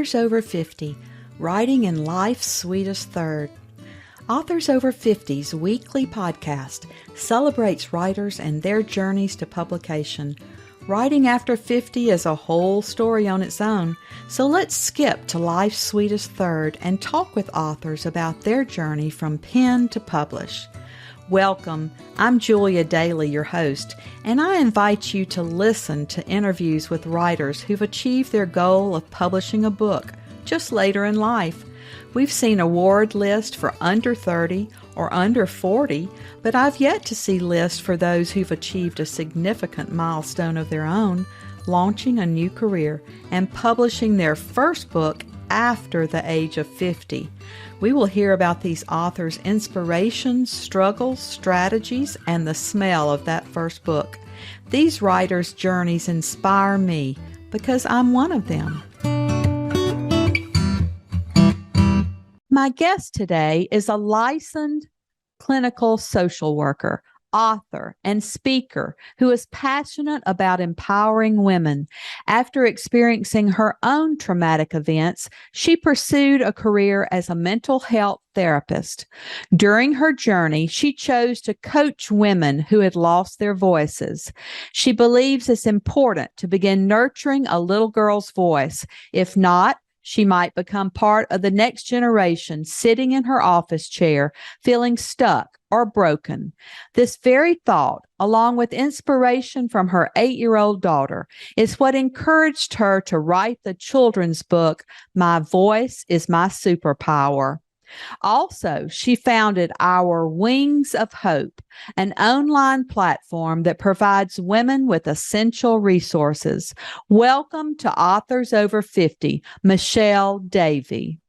Authors Over 50, Writing in Life's Sweetest Third. Authors Over 50's weekly podcast celebrates writers and their journeys to publication. Writing after 50 is a whole story on its own, so let's skip to life's sweetest third and talk with authors about their journey from pen to publish. Welcome, I'm Julia Daly, your host, and I invite you to listen to interviews with writers who've achieved their goal of publishing a book just later in life. We've seen award lists for under 30 or under 40, but I've yet to see lists for those who've achieved a significant milestone of their own, launching a new career and publishing their first book after the age of 50. We will hear about these authors' inspirations, struggles, strategies, and the smell of that first book. These writers' journeys inspire me because I'm one of them. My guest today is a licensed clinical social worker, author, and speaker who is passionate about empowering women. After experiencing her own traumatic events, she pursued a career as a mental health therapist. During her journey, she chose to coach women who had lost their voices. She believes it's important to begin nurturing a little girl's voice. If not, she might become part of the next generation sitting in her office chair, feeling stuck or broken. This very thought, along with inspiration from her 8-year-old daughter, is what encouraged her to write the children's book, My Voice is My Superpower. Also, she founded Our Wings of Hope, an online platform that provides women with essential resources. Welcome to Authors Over 50, Michelle Davey.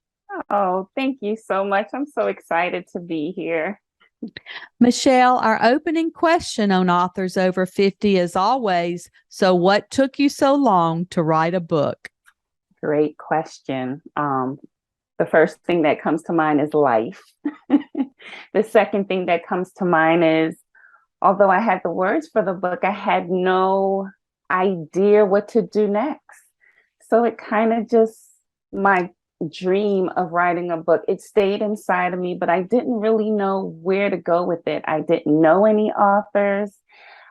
Oh, thank you so much. I'm so excited to be here. Michelle, our opening question on Authors Over 50 is always, so what took you so long to write a book? Great question. The first thing that comes to mind is life. The second thing that comes to mind is, although I had the words for the book, I had no idea what to do next. So it kind of just, my dream of writing a book, it stayed inside of me, but I didn't really know where to go with it. I didn't know any authors.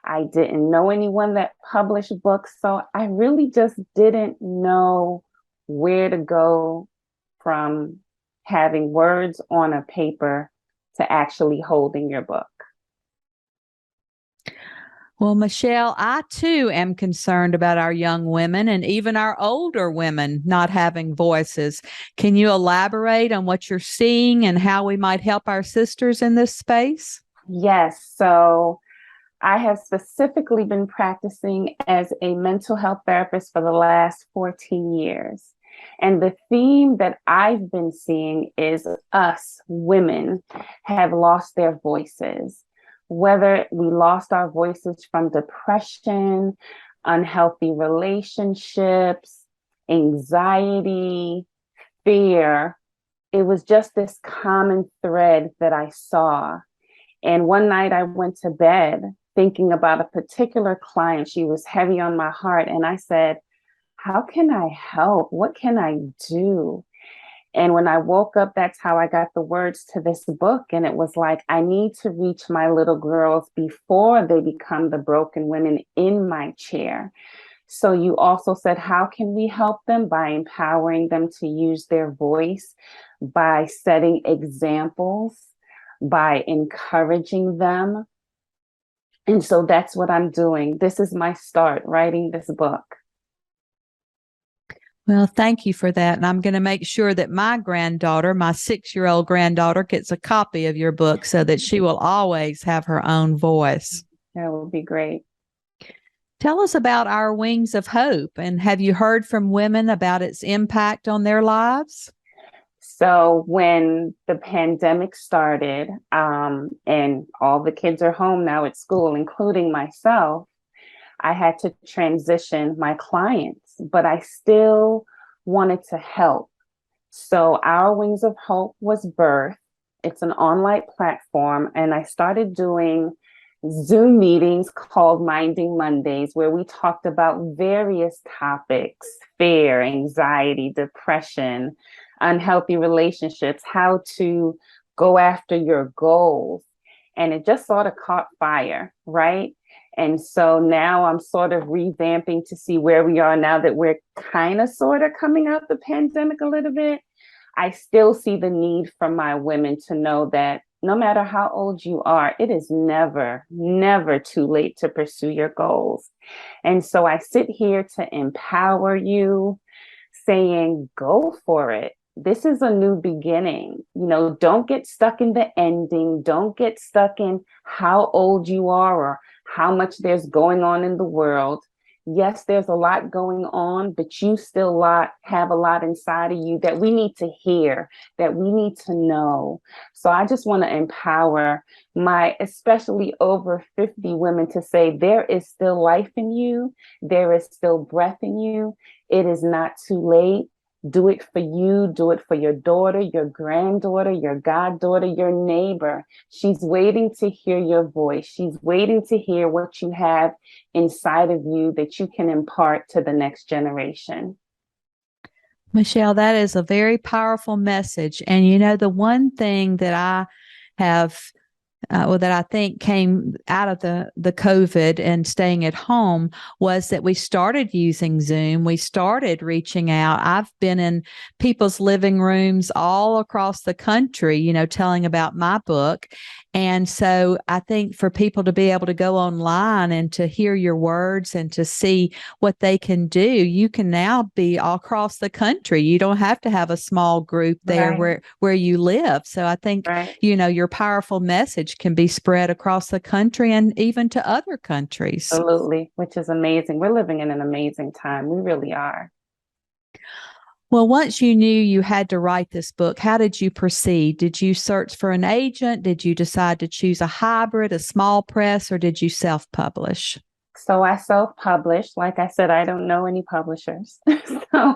I didn't know anyone that published books. So I really just didn't know where to go from having words on a paper to actually holding your book. Well, Michelle, I too am concerned about our young women and even our older women not having voices. Can you elaborate on what you're seeing and how we might help our sisters in this space? Yes. So I have specifically been practicing as a mental health therapist for the last 14 years. And the theme that I've been seeing is us women have lost their voices. Whether we lost our voices from depression, unhealthy relationships, anxiety, fear, it was just this common thread that I saw. And one night I went to bed thinking about a particular client. She was heavy on my heart. And I said, how can I help? What can I do? And when I woke up, that's how I got the words to this book. And it was like, I need to reach my little girls before they become the broken women in my chair. So you also said, how can we help them? By empowering them to use their voice, by setting examples, by encouraging them. And so that's what I'm doing. This is my start, writing this book. Well, thank you for that. And I'm going to make sure that my granddaughter, my 6-year-old granddaughter, gets a copy of your book so that she will always have her own voice. That would be great. Tell us about Our Wings of Hope. And have you heard from women about its impact on their lives? So when the pandemic started, and all the kids are home now at school, including myself, I had to transition my clients, but I still wanted to help. So Our Wings of Hope was birthed. It's an online platform, and I started doing Zoom meetings called Minding Mondays, where we talked about various topics: fear, anxiety, depression, unhealthy relationships, how to go after your goals. And it just sort of caught fire, right? And so now I'm sort of revamping to see where we are now that we're kind of sort of coming out the pandemic a little bit. I still see the need for my women to know that no matter how old you are, it is never, never too late to pursue your goals. And so I sit here to empower you, saying, go for it. This is a new beginning. You know, don't get stuck in the ending. Don't get stuck in how old you are or how much there's going on in the world. Yes, there's a lot going on, but you still have a lot inside of you that we need to hear, that we need to know. So I just want to empower my especially over 50 women to say there is still life in you. There is still breath in you. It is not too late. Do it for you. Do it for your daughter, your granddaughter, your goddaughter, your neighbor. She's waiting to hear your voice. She's waiting to hear what you have inside of you that you can impart to the next generation. Michelle, that is a very powerful message. And you know, the one thing that I have that I think came out of the COVID and staying at home was that we started using Zoom. We started reaching out. I've been in people's living rooms all across the country, you know, telling about my book. And so I think for people to be able to go online and to hear your words and to see what they can do, you can now be all across the country. You don't have to have a small group there where you live. So I think, you know, your powerful message can be spread across the country and even to other countries. Absolutely, which is amazing. We're living in an amazing time. We really are. Well, once you knew you had to write this book, how did you proceed? Did you search for an agent? Did you decide to choose a hybrid, a small press, or did you self-publish? So I self-published. Like I said, I don't know any publishers. So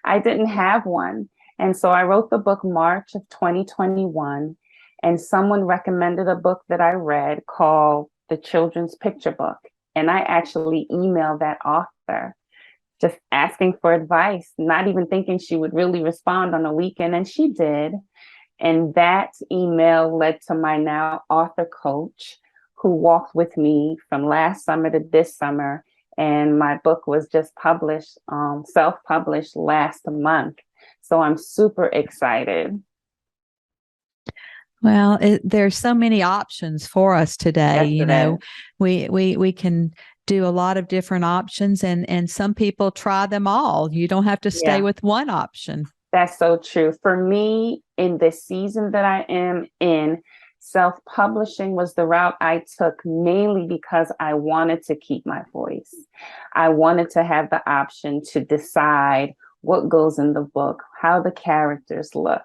I didn't have one. And so I wrote the book March of 2021. And someone recommended a book that I read called The Children's Picture Book. And I actually emailed that author, just asking for advice, not even thinking she would really respond on a weekend. And she did. And that email led to my now author coach, who walked with me from last summer to this summer. And my book was just published, self-published last month. So I'm super excited. Well, there's so many options for us today. Yes, you know, we can do a lot of different options, and some people try them all. You don't have to stay with one option. That's so true. For me, in the season that I am in, self-publishing was the route I took, mainly because I wanted to keep my voice. I wanted to have the option to decide what goes in the book, how the characters look.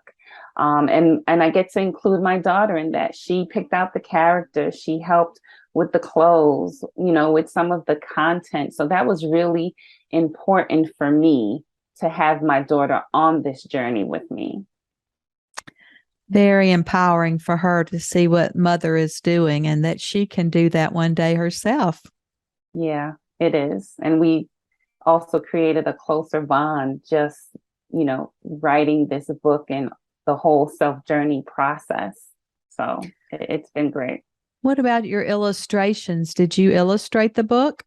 And I get to include my daughter in that. She picked out the characters. She helped with the clothes, you know, with some of the content. So that was really important for me to have my daughter on this journey with me. Very empowering for her to see what mother is doing and that she can do that one day herself. Yeah, it is. And we also created a closer bond, just, you know, writing this book and the whole self-journey process. So it's been great. What about your illustrations? Did you illustrate the book?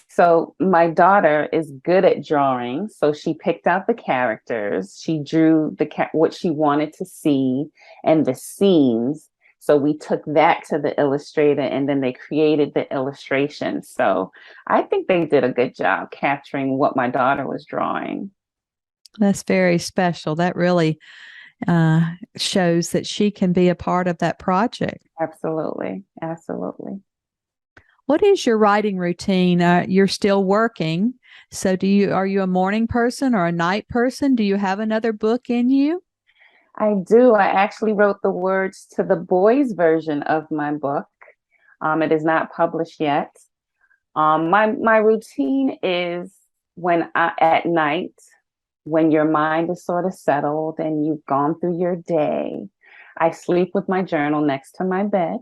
So my daughter is good at drawing. So she picked out the characters. She drew what she wanted to see and the scenes. So we took that to the illustrator and then they created the illustration. So I think they did a good job capturing what my daughter was drawing. That's very special. That really shows that she can be a part of that project. Absolutely. Absolutely. What is your writing routine? You're still working. So are you a morning person or a night person? Do you have another book in you? I do. I actually wrote the words to the boys' version of my book. It is not published yet. My routine is at night, when your mind is sort of settled and you've gone through your day, I sleep with my journal next to my bed.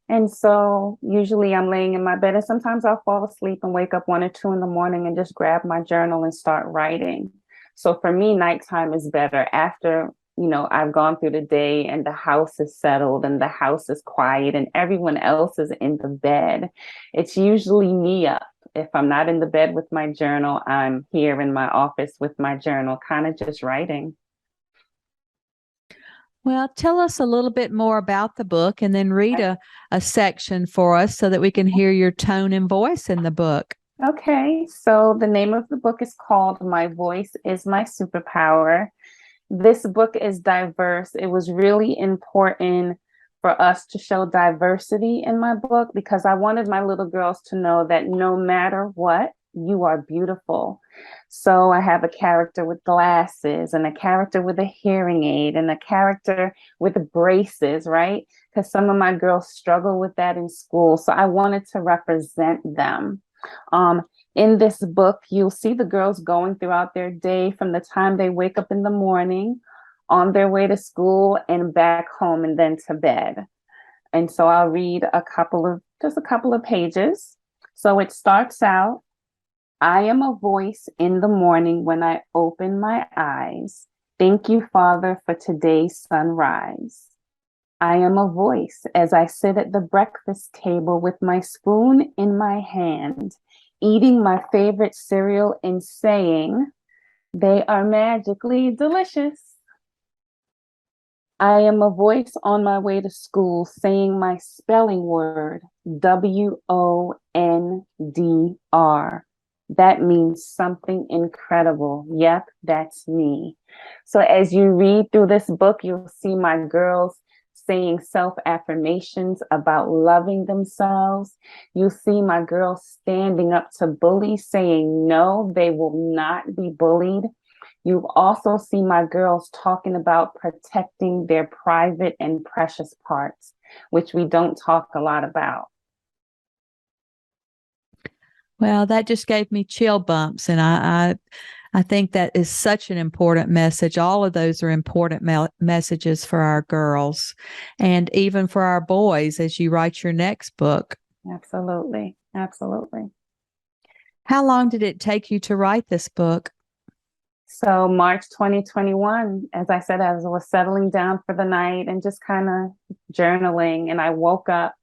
And so usually I'm laying in my bed, and sometimes I'll fall asleep and wake up 1 or 2 in the morning and just grab my journal and start writing. So for me, nighttime is better after, I've gone through the day and the house is settled and the house is quiet and everyone else is in the bed. It's usually me up. If I'm not in the bed with my journal, I'm here in my office with my journal, kind of just writing. Well, tell us a little bit more about the book and then read a section for us so that we can hear your tone and voice in the book. Okay, so the name of the book is called My Voice is My Superpower. This book is diverse. It was really important for us to show diversity in my book because I wanted my little girls to know that no matter what, you are beautiful. So I have a character with glasses and a character with a hearing aid and a character with braces, right? Because some of my girls struggle with that in school. So I wanted to represent them. In this book, you'll see the girls going throughout their day from the time they wake up in the morning, on their way to school and back home and then to bed. And so I'll read just a couple of pages. So it starts out, I am a voice in the morning when I open my eyes. Thank you, Father, for today's sunrise. I am a voice as I sit at the breakfast table with my spoon in my hand, eating my favorite cereal and saying, they are magically delicious. I am a voice on my way to school saying my spelling word, WONDR. That means something incredible. Yep, that's me. So as you read through this book, you'll see my girls saying self-affirmations about loving themselves. You see my girls standing up to bullies, saying no, they will not be bullied. You also see my girls talking about protecting their private and precious parts, which we don't talk a lot about. Well, that just gave me chill bumps, and I think that is such an important message. All of those are important messages for our girls and even for our boys as you write your next book. Absolutely. Absolutely. How long did it take you to write this book? So March 2021, as I said, as I was settling down for the night and just kind of journaling, and I woke up,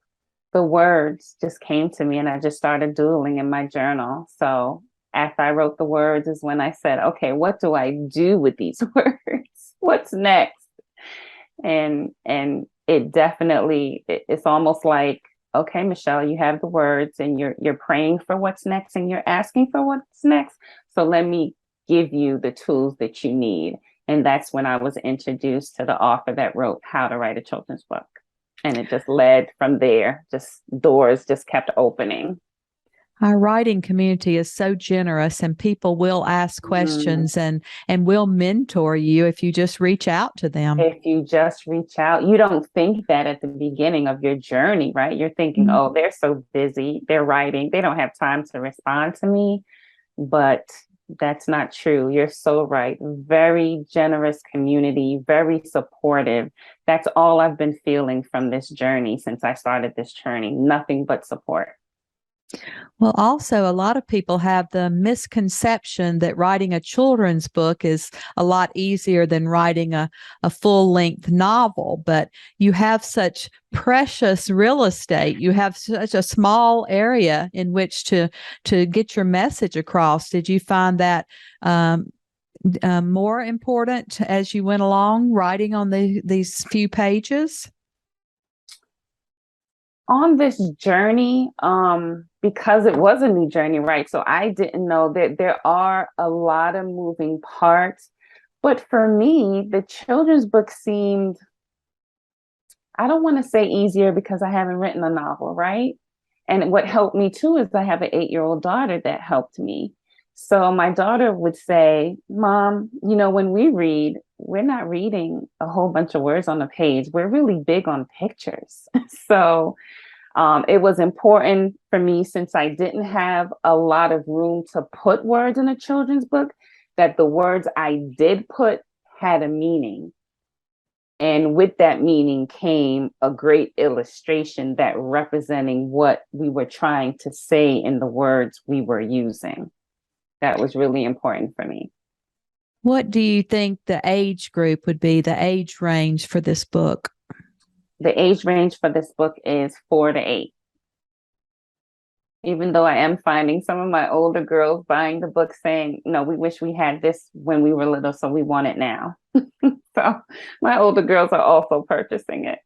the words just came to me and I just started doodling in my journal. So after I wrote the words is when I said, okay, what do I do with these words? What's next? And it definitely, it's almost like, okay, Michelle, you have the words and you're praying for what's next and you're asking for what's next. So let me give you the tools that you need. And that's when I was introduced to the author that wrote How to Write a Children's Book. And it just led from there, just doors just kept opening. Our writing community is so generous, and people will ask questions and will mentor you if you just reach out to them. If you just reach out, you don't think that at the beginning of your journey, right? You're thinking, oh, they're so busy, they're writing, they don't have time to respond to me. But that's not true. You're so right. Very generous community, very supportive. That's all I've been feeling from this journey since I started this journey. Nothing but support. Well, also, a lot of people have the misconception that writing a children's book is a lot easier than writing a full-length novel, but you have such precious real estate. You have such a small area in which to get your message across. Did you find that more important as you went along writing on these few pages? On this journey, because it was a new journey, right? So I didn't know that there are a lot of moving parts. But for me, the children's book seemed, I don't want to say easier because I haven't written a novel, right? And what helped me too is I have an 8-year-old daughter that helped me. So my daughter would say, Mom, when we read, we're not reading a whole bunch of words on the page. We're really big on pictures. So it was important for me, since I didn't have a lot of room to put words in a children's book, that the words I did put had a meaning. And with that meaning came a great illustration that representing what we were trying to say in the words we were using. That was really important for me. What do you think the age group would be, the age range for this book? The age range for this book is 4 to 8. Even though I am finding some of my older girls buying the book saying, no, we wish we had this when we were little, so we want it now. So my older girls are also purchasing it.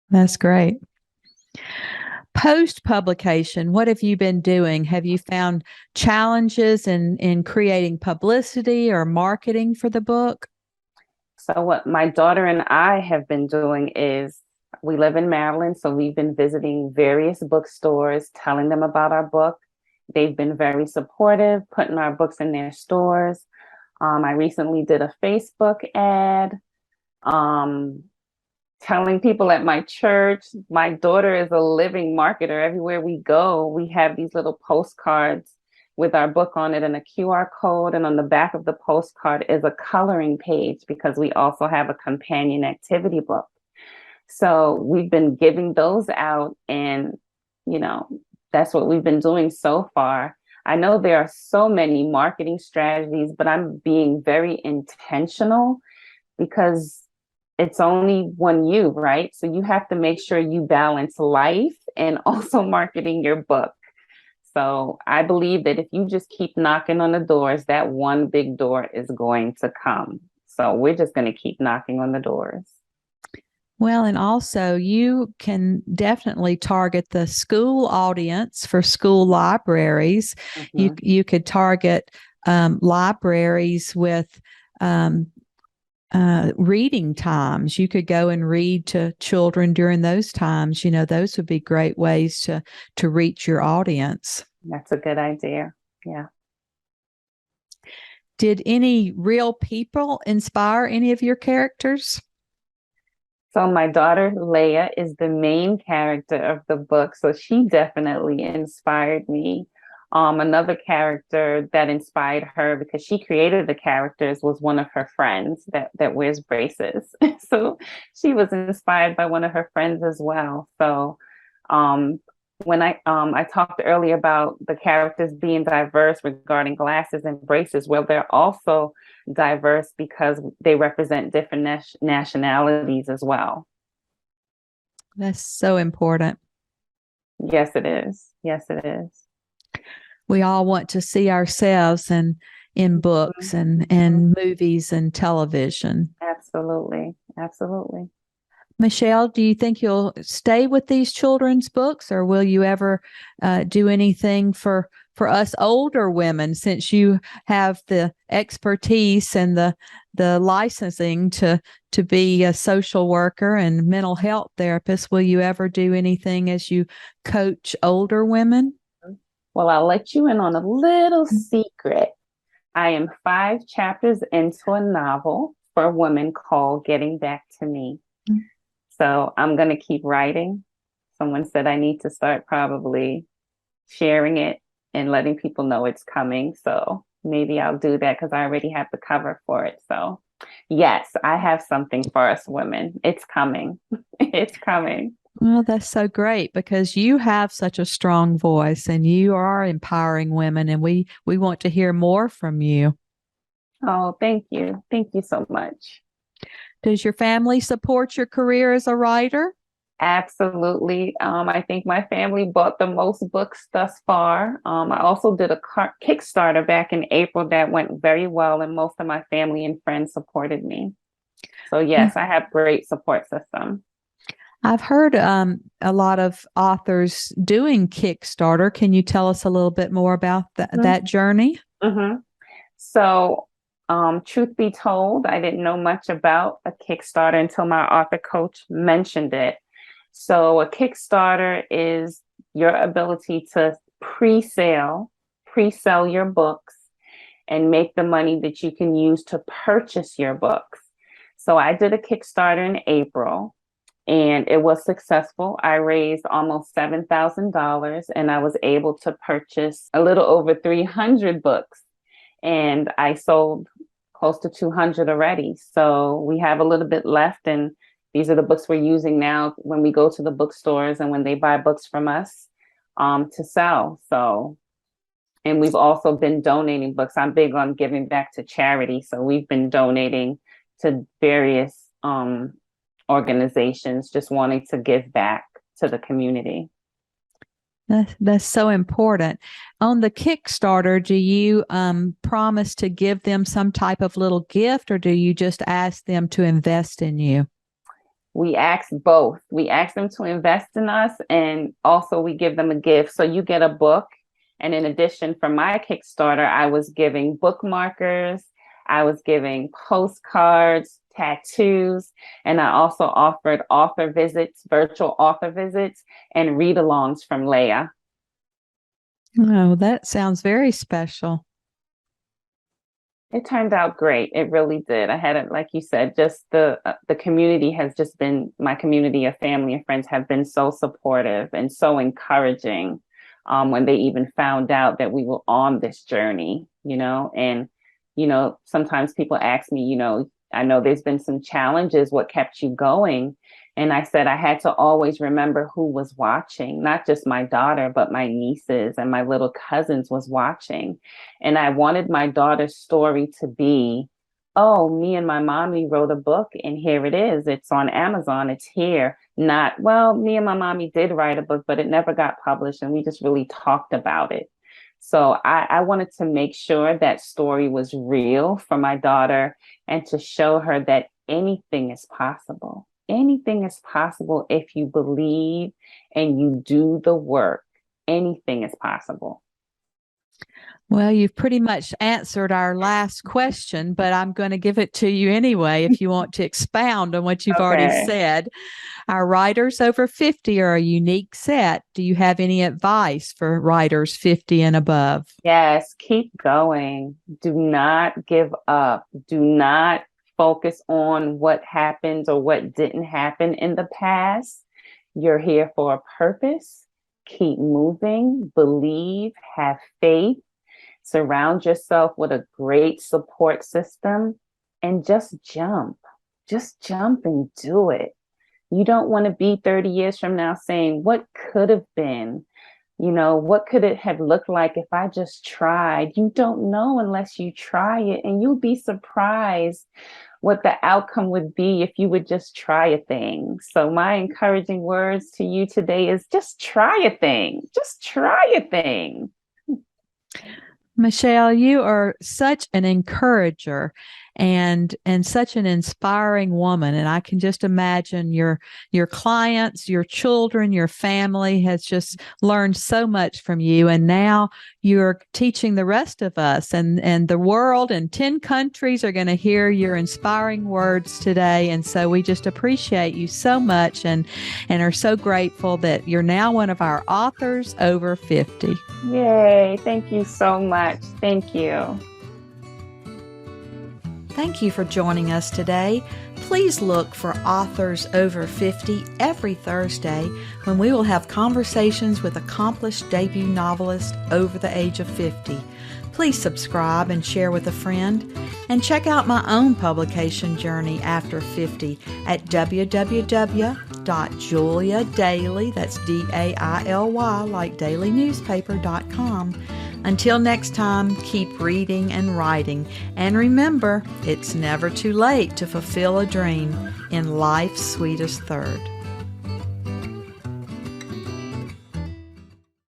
That's great. Post-publication, what have you been doing? Have you found challenges in creating publicity or marketing for the book? So what my daughter and I have been doing is, we live in Maryland, so we've been visiting various bookstores, telling them about our book. They've been very supportive, putting our books in their stores. I recently did a Facebook ad, telling people at my church. My daughter is a living marketer. Everywhere we go, we have these little postcards with our book on it and a QR code. And on the back of the postcard is a coloring page, because we also have a companion activity book. So we've been giving those out, and, that's what we've been doing so far. I know there are so many marketing strategies, but I'm being very intentional, because it's only one you, right? So you have to make sure you balance life and also marketing your book. So I believe that if you just keep knocking on the doors, that one big door is going to come. So we're just going to keep knocking on the doors. Well, and also you can definitely target the school audience for school libraries. Mm-hmm. You could target libraries with reading times. You could go and read to children during those times. Those would be great ways to reach your audience. That's a good idea. Yeah. Did any real people inspire any of your characters? So my daughter, Leia, is the main character of the book. So she definitely inspired me. Another character that inspired her, because she created the characters, was one of her friends that wears braces. So she was inspired by one of her friends as well. So when I talked earlier about the characters being diverse regarding glasses and braces, well, they're also diverse because they represent different nationalities as well. That's so important. Yes, it is. Yes, it is. We all want to see ourselves in books and movies and television. Absolutely. Absolutely. Michelle, do you think you'll stay with these children's books, or will you ever do anything for us older women, since you have the expertise and the licensing to be a social worker and mental health therapist? Will you ever do anything as you coach older women? Well, I'll let you in on a little secret. I am 5 chapters into a novel for women called Getting Back to Me. Mm-hmm. So I'm going to keep writing. Someone said I need to start probably sharing it and letting people know it's coming. So maybe I'll do that, because I already have the cover for it. So yes, I have something for us women. It's coming. It's coming. Well, that's so great, because you have such a strong voice and you are empowering women, and we want to hear more from you. Oh, thank you. Thank you so much. Does your family support your career as a writer? Absolutely. I think my family bought the most books thus far. I also did a Kickstarter back in April that went very well, and most of my family and friends supported me. So yes, I have great support system. I've heard a lot of authors doing Kickstarter. Can you tell us a little bit more about that journey? Mm-hmm. So truth be told, I didn't know much about a Kickstarter until my author coach mentioned it. So a Kickstarter is your ability to pre-sell your books and make the money that you can use to purchase your books. So I did a Kickstarter in April, and it was successful. I raised almost $7,000, and I was able to purchase a little over 300 books. And I sold close to 200 already. So we have a little bit left, and these are the books we're using now when we go to the bookstores and when they buy books from us to sell. So, and we've also been donating books. I'm big on giving back to charity. So we've been donating to various organizations, just wanting to give back to the community. That's so important. On the Kickstarter, do you promise to give them some type of little gift, or do you just ask them to invest in you? We ask both. We ask them to invest in us, and also we give them a gift. So you get a book. And in addition, for my Kickstarter, I was giving bookmarkers, I was giving postcards, tattoos, and I also offered author visits, virtual author visits, and read-alongs from Leah. Oh, that sounds very special. It turned out great. It really did. I had it, like you said, just the community has just been, my community of family and friends have been so supportive and so encouraging when they even found out that we were on this journey, and, sometimes people ask me, I know there's been some challenges. What kept you going? And I said I had to always remember who was watching, not just my daughter, but my nieces and my little cousins was watching. And I wanted my daughter's story to be, oh, me and my mommy wrote a book and here it is. It's on Amazon. It's here. Not, well, me and my mommy did write a book, but it never got published and we just really talked about it. So I wanted to make sure that story was real for my daughter and to show her that anything is possible. Anything is possible if you believe and you do the work. Anything is possible. Well, you've pretty much answered our last question, but I'm going to give it to you anyway if you want to expound on what you've already said. Our writers over 50 are a unique set. Do you have any advice for writers 50 and above? Yes, keep going. Do not give up. Do not focus on what happened or what didn't happen in the past. You're here for a purpose. Keep moving, believe, have faith. Surround yourself with a great support system and just jump. Just jump and do it. You don't want to be 30 years from now saying, what could have been? What could it have looked like if I just tried? You don't know unless you try it, and you'll be surprised what the outcome would be if you would just try a thing. So my encouraging words to you today is just try a thing. Just try a thing. Michelle, you are such an encourager and such an inspiring woman. And I can just imagine your clients, your children, your family has just learned so much from you. And now you're teaching the rest of us, and the world and 10 countries are going to hear your inspiring words today. And so we just appreciate you so much and are so grateful that you're now one of our authors over 50. Yay. Thank you so much. Thank you. Thank you for joining us today. Please look for Authors Over 50 every Thursday when we will have conversations with accomplished debut novelists over the age of 50. Please subscribe and share with a friend. And check out my own publication journey after 50 at www.juliadaily, that's DAILY, like dailynewspaper.com. Until next time, keep reading and writing. And remember, it's never too late to fulfill a dream in life's sweetest third.